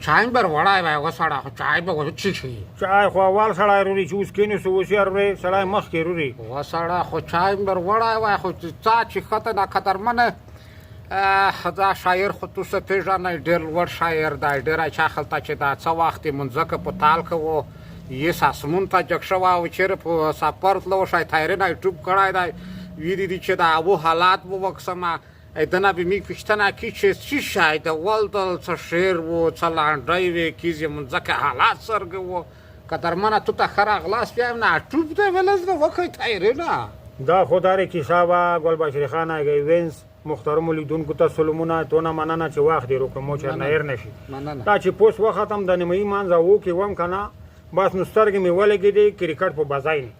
چای بر وړای وای وسړه خو چای به وچی شي چای خو اول سړی روري چې اوس کینې سو اوس یې روري سړی مخکې روري وسړه خو چای بر وړای وای خو څا چې خطه نه قدرمنه دا شاعر خو تو څه پیژنې ډېر لوړ شاعر دی ډېر چا خلته چې دا څه وخت منځکه په تال کې و یې ساسمون ته جګ شوی او چېرې په سفر تلو شای تایرې نه ټوپ کړی دی ویدي دي چې دا او حالات به وکسمه دنه به میک پښتنه کی چې چی شاید ولدل څه شعر و څه لانډای وی کیږي منځکه حالات سرګ و قدرمنه تو ته خره غلاس بیا نه ټوپ دی ولز نو وکي تایرې نه دا خدای کیسه وا ګلبشری خان هغه وینس محترم لیدونکو ته سلامونه تونه مننه چې وخت دی روکمو چې نه هر نشي دا چې پوس وختم د نیمه مانځه وو کې وم کنه بس نو سترګې می ولګې دي کرکټ په بازای نه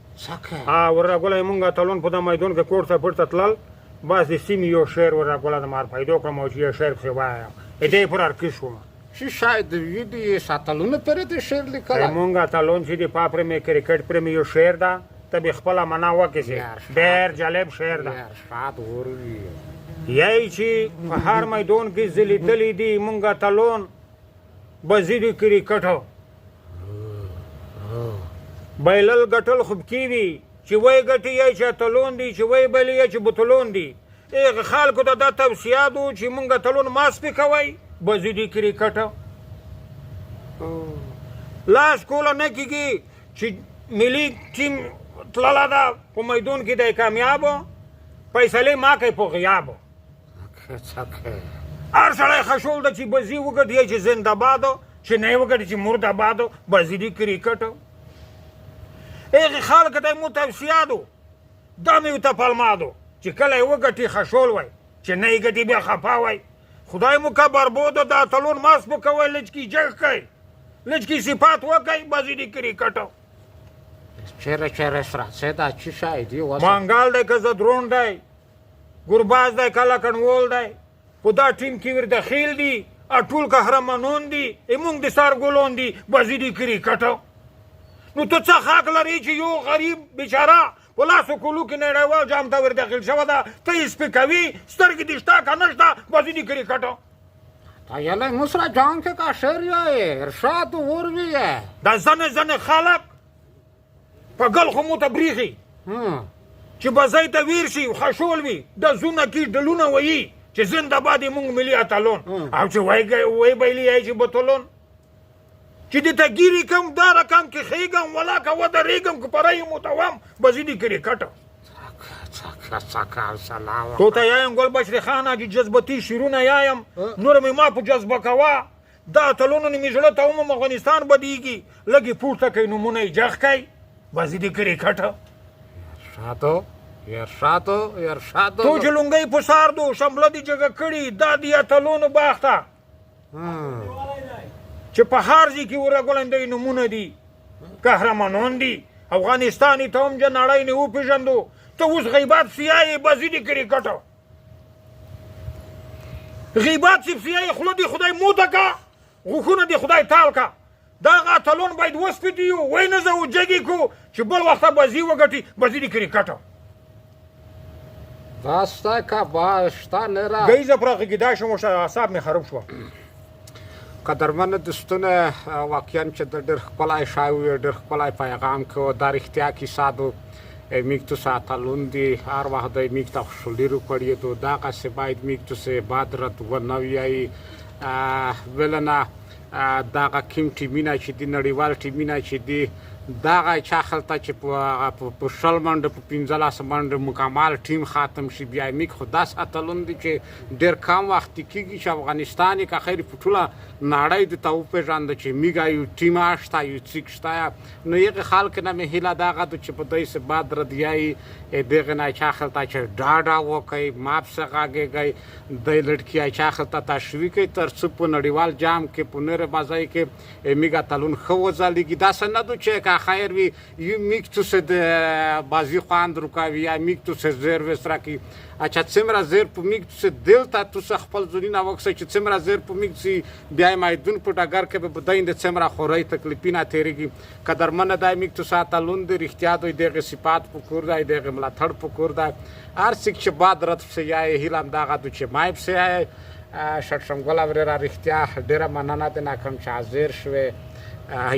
ورغله مونږه تلون په د میدان کې کوړه پړته تلل بس د سیمې یو شعر ورغله د مار پیدا کوم او چې شعر څه وایم دې پر ارکی شوم چې شاید ویډیو ساتلونه پر دې شعر لیکل مونږه تلون چې د پاپره می کرکټ پر می یو شعر دا ته به خپل معنا وکړي ډېر جالب شعر دا شاد وروي یای چې په هر میدان کې زلیدلې دي مونږه تلون بزیدي کرکټ بایلل ګټل خوب کیوي چې وای ګټي یې چې تلون دي چې وای بلې چې بوتلون دي هغه خلکو ته دا توصیه دو چې مونږ تلون ماس پې کوئ بزیدي کرکټ لاس کوله نه کېږي چې ملي ټیم تلله ده په میدان کې دی کامیابو فیصلې ما کوي په غیابو هر سړی خشول ده چې بزي وګټي چې زنده‌بادو چې نه یې وګټي چې مرده‌بادو بزیدي کرکټ هغې خلک ته مو توصیه دو دا مې ورته پلمه دو چې کله یې وګټي خشول وی چې نه یې ګټي بیا خفه وی خدای مو که بربودو دا تلون ماس مو کوئ لچکي جګ کوئ لچکي صفات وکئ بزیدي کرکټ چیرې سره دا چی شای دی منګال دی که زدرون دی ګرباز دی که لکنډول دی په دا ټیم کې ور دخیل دي ټول قهرمانون دي موږ د سارګلون دي بزیدي کرکټ نو ته څه حق لري چې یو غریب بیچاره په لاسو کولو کې نړیوال جام ته ور داخل شوی ده ته یې سپکوي سترګې دې شته که نه شته بزیدي کرکټ تا یلی مصره جان که که شعر یې ارشاد وروي دا ځنې خلک په ګل خو مو ته بریښي چې بزی ته ویر شي خشول وي د زونه کې ډلونه ویي چې زنده‌باد موږ ملي اتلون او چې وای بیلی یې چې بوتلون چې د ته ګیري کم دا رقم کې خېږم ولا که ودرېږم که پرې متوم بزیدي کرکټ تو ته یایم ګلبشري خانه چې جذبتي شعرونه یایم نور مې ما په جذبه کوه دا اتلونو مې زړه ته ومم افغانستان بدیږي لږې پورته کوي نومونه یې جغ کوي بزیدي کرکټ ارشادو تو چې لونګۍ په سار دو شمله دې جګه کړي دا د اتلونو باغ ته چې په هر ځای کې ورغلندوی نومونه دي قهرمانان دي افغانستان ته هم چې نړۍ نه وپېژندو ته اوس غیبت سیایې بزیدي کرکټ غیبت چې سیایې خوله دې خدای موته که غوښونه دې خدای تال که دغه اتلون باید وسپېدي وی نه زه وجګې کو چې بل وخته بزي وګټي بزیدي کرکټ دا ستا که باشته نه را ګیزه پرې غږېدا شوم اعصاب مې خراب شوه قدرمنه دوستونه واقعا چې د ډېر ښکلی شاعر ډېر ښکلی پیغام کو دا رښتیا کیسه دو میک تو اتلون دي هر وخت دی میک ته خوشحالي روکړې دو دغسې باید میک تو سه بد رد ونه ویایي ولنه دغه کوم ټیمونه چې دي نړیوال ټیمونه چې دي دغه چا خلته چې په 60 منډه په 15 منډه مکمل ټیم ختم شي بیا میک خو داس اتلون دي چې ډېر کم وخت کېږي چې افغانستان که خیر په ټوله نړۍ د ته وپېژانده چې میګه یو ټیم شته یو څیک شته نو هغې خلک نه مې هیله دغه ده چې په دوی سه بد ردیایي دغه نه چا خلته چې ډاډه وکړئ ما پسې غږېږئ دی لړکي چا خلته تشویق کوي تر څو په نړیوال جام کې په نورې بازۍ کې میګ اتلون ښه وځلیږي داسې نه ده چې که خیر وي یو میک تو سه د بازي خوند روکوي یا میک تو سه زیر ویس راکړي اچھا څومره زیر په میک تو سه دلته تو سه خپل ځونونه وکړئ چې څومره زیر په میک سي بیا یې میدون په ډګر کې به بدین د څومره خورۍ تکلیفونه تېرېږي قدرمنه دا میک تو سه اتلون دی رښتیا دوی دغه صفات په کور دی دغه ملاتړ په کور دی هر څوک چې باد رد پسې یایې هیله همدغه ده چې ما یې پسې یایې شړشم ګل ورېره رښتیا ډېره مننه د ناکم چې حاضر شوې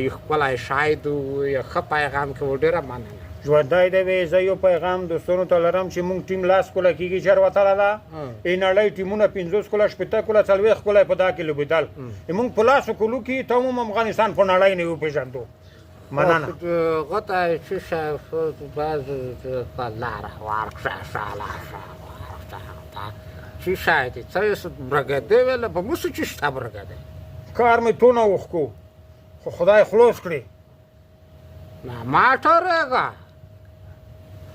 یو ښکلی شاید و یو ښه پیغام کې و ډېره مننه ژوندی دی وی زه یو پیغام دوستانو ته لرم چې مونږ ټیم لاس کوله کېږي چر وتله ده ای نړۍ ټیمونه 50 کوله شپېته کوله 40 کوله په دا کې لوبېدل مونږ په لاسو کولو کې ته هم افغانستان په نړۍ نه وپېژندو مننه غته چې باز په لاره ورکشه چی شاید څه برګدې ویل په موسو چې شته برګدې کار مې تونه وښکو خو خدای خلاص کړي نه ما ټارېږه